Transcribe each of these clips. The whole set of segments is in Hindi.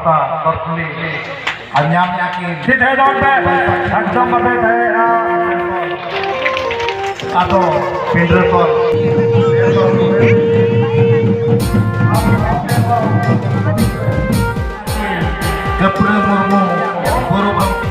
ᱯᱟᱛᱟ ᱛᱚᱨᱠᱩᱞᱤ ᱟᱨ ᱧᱟᱢᱮᱜᱼᱟ ᱠᱤᱱ ᱴᱷᱤᱠ ᱦᱮᱡ ᱫᱚᱱ ᱯᱮ ᱮᱠᱫᱚᱢ ᱵᱟᱯᱮ ᱛᱟᱦᱮᱸᱜᱼᱟ ᱟᱫᱚ ᱯᱤᱸᱰᱨᱟᱹ ᱠᱚᱞ ᱜᱟᱹᱯᱲᱟᱹ ᱢᱩᱨᱢᱩ ᱜᱩᱨᱩ ᱜᱚᱢᱠᱮ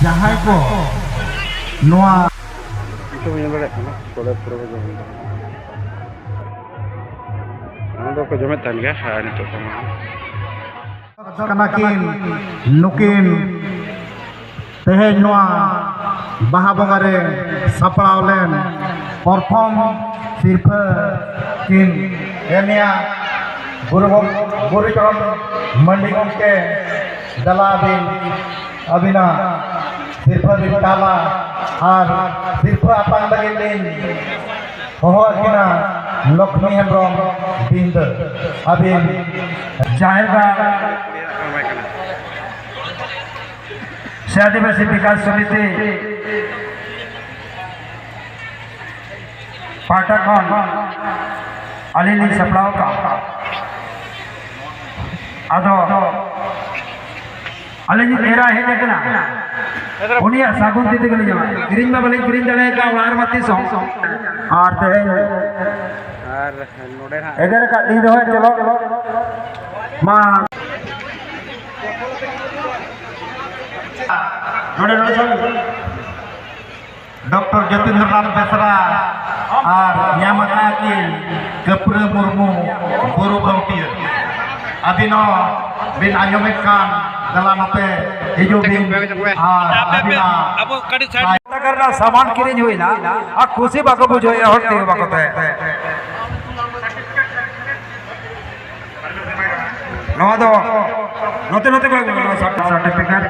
जहां को नोआ itu menyebabkan apa? Kalau perlu jom. Anda ko jomet tan ga ini to sama. kanakin nukin tehen noa baha bongare sapᱲᱟᱣ len perform sirpa kin enia guru charan mandi gomke dalabin abina sirpa din kala R sirpa apang bagin din hoho kina Lakshmi Hembrom bind abin जाएगा आदिवासी विकास समिति पाटकन अलिली सपड़ाव का अदो अलिली तेरा है देखना उन्हीं सागुन तीते के लिए जमा ग्रीन में बले ग्रीन जले का वार मती सॉन्ग और ते इधर का दी दो चलो मां डॉक्टर जतिन्द्रनाथ बेसरा और न्यामका की गपुर मुर्मू गुरु भौतिया अदिनो बिन आयोमिक खान दलानते हिजू बिन अदिना करना सामान किरिंज हुई ना आ खुशी बाको बुझो ए हर ते बाको ते नवा दो नोते नोते को सर्टिफिकेट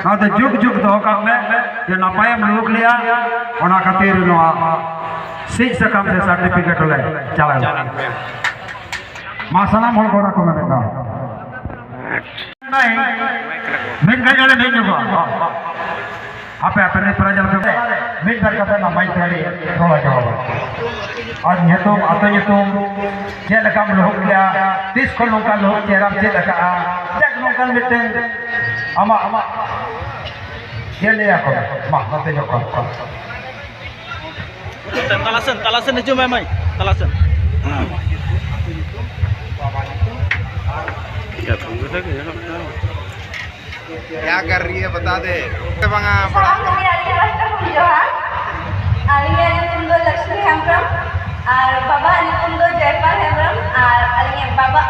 ना तो जुग जुग दो का में ये नपायम लोग लिया ओना खातिर नवा सिख सकम से सर्टिफिकेट ले चला मा सलाम होल कोरा को में ना नहीं मिन का जले नहीं जुगो आपे अपने प्रजल के मिन कर कथा ना माई थड़ी थोड़ा जवाब और nyetong atau nyetong je lekam lohok dia tis kon nongkan lohok jeram je leka jak nongkan miten ama je le ako mah nate jokon talasan aja mai talasan Ya tunggu saja ya. क्या कर रही है बता दे बंगा लक्ष्मी हेम्ब्रम और बाबा नितुम दो जयपाल हेम्ब्रम और अलिंगे बाबा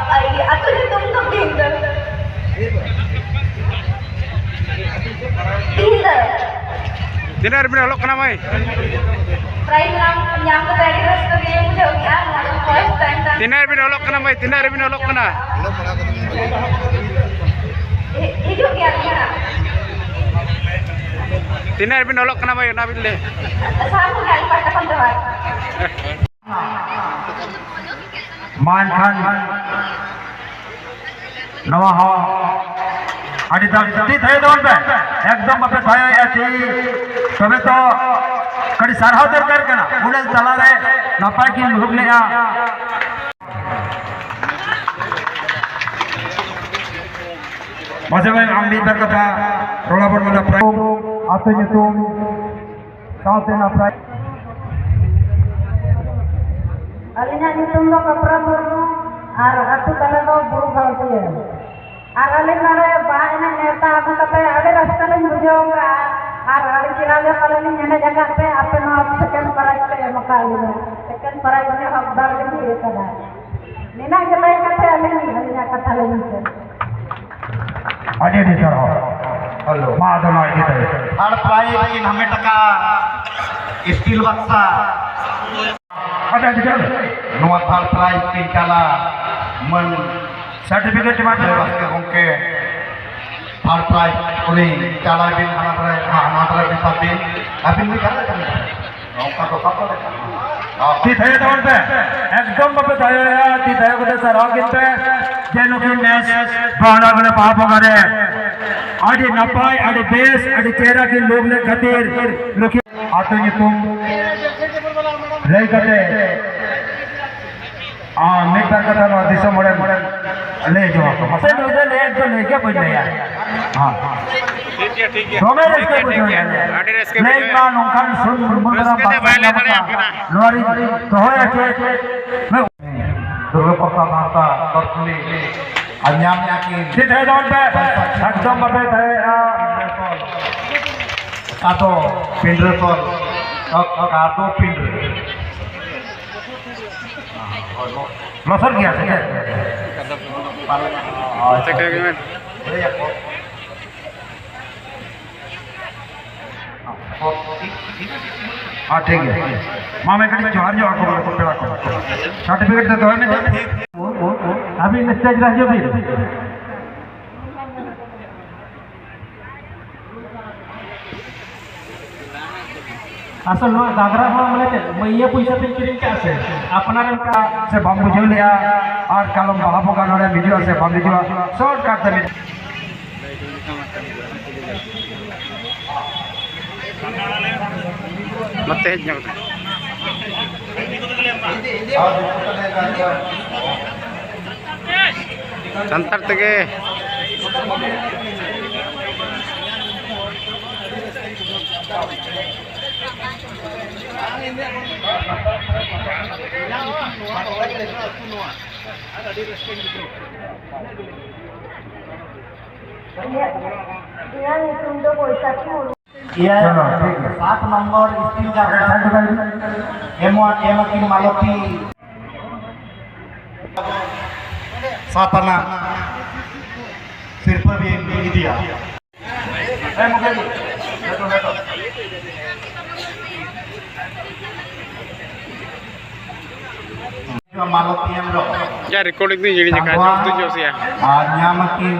अतु नितुम दो बिंदर Dinar bin olok kana mai. प्राइज नाम nyam ko tadi ras ko dia मुझे हो गया नाम फर्स्ट टाइम था Dinar bin olok kana mai, dinar bin olok kana. हिजो क्या लिया Dinar bin olok kana mai na bille. सामू गाली पाटा पंद्रह मान खान नवा हवा आदि दादी थे दोन पे एकदम अपने थाया या ची तबे तो कड़ी सरहा दरकार करना उड़े चला रहे नपाय की लोग ले आ मजे में अम्बितर कथा रोला पर मुझे प्राय आते हैं तुम साथ ना प्राय अलिना नितुम दो कपड़ा मुर्मू और अतु तले दो बुरु भावती है और अलिना रे बाहना नेता आगु कते अबे रास्ता ले बुझोगा और अली चिरागे कलनी नेने जगह पे अपनो सेकंड प्राइज पे मकाली में सेकंड प्राइज में हकदार के लिए कदा नीना जले कते अलिना कथा लेनी से अजय दी सर हेलो मां दोनों आई थे थर्ड प्राइज इन हमें टका स्टील बक्सा ada di dalam nomor third prize kin kala men certificate ma de baske hongke third prize uni kala bin anatra bin sabin abin ni kala kan nongka to kapa ti thaya don pe ekdom bape thaya ti thaya ko sar agin pe jeno ki match bana bana paap करे adi napai adi base adi chera ki log ne khatir loki ato ni tum लई कते मिटर कथा नो दिसो मोड़े ले जो मसे उधर ले तो लेके बुझ ले यार हां ठीक है दोमे रस्ते बुझो यार ले मा नोंखान सुन मुंदरा लोरी तो होया के मैं दुर्गा प्रसाद माता करतली अन्याम याकी सिद्धे दोन पे एकदम बबे थे Kado Pindra Sol Kado Pindra Losor gya sih Cek lagi men. हाँ ठीक है माँ मैं कहीं जोहार जो आपको पेड़ा को सर्टिफिकेट दे दो है ना अभी स्टेज रह जाओ फिर असल में दादरा माने मैया पैसा पे किरिंग के आसे अपनार का से बम बुझो लिया और कलम बाबू का नोड़े वीडियो से बम वीडियो शॉर्ट काट दे Mate hej nyamta. Santar tege. Yan itong do Boisachi mo. Iya, 7 nomor steel का M1 मालती सातना सिर पर भी दिया मालती Ya recording ni jadi jaka jauh tu jauh sih ya. nyamaki